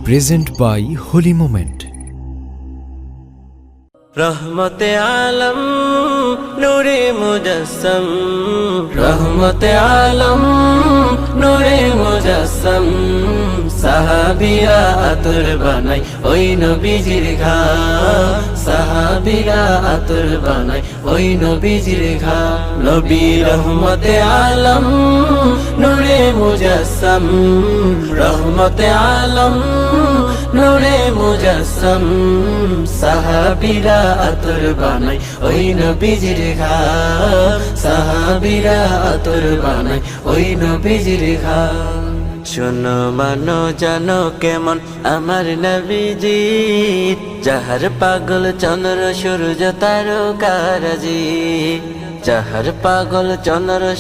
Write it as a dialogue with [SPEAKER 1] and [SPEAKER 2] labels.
[SPEAKER 1] present by Holy Moment.
[SPEAKER 2] रहमते आलम नूरे मुजस्सम, रहमते आलम नूरे मुजस्सम, সাহাবীরা আতর বানাই ওই নবীজির ঘাম, সাহাবীরা আতর বানাই ওই নবীজির ঘাম। নবী রহমতে আলম নূরে মুজস্সম, রহমতে আলম নূরে মুজস্সম, সাহাবীরা আতর বানাই ওই নবীজির ঘাম, সাহাবীরা আতর বানাই ওই নবীজির ঘাম। শোনো মানো জানো কেমন আমার নবীজি, যাহার পাগল চন্দ্র সূর্য তারকারাজি, যাহার পাগল চন্দ্র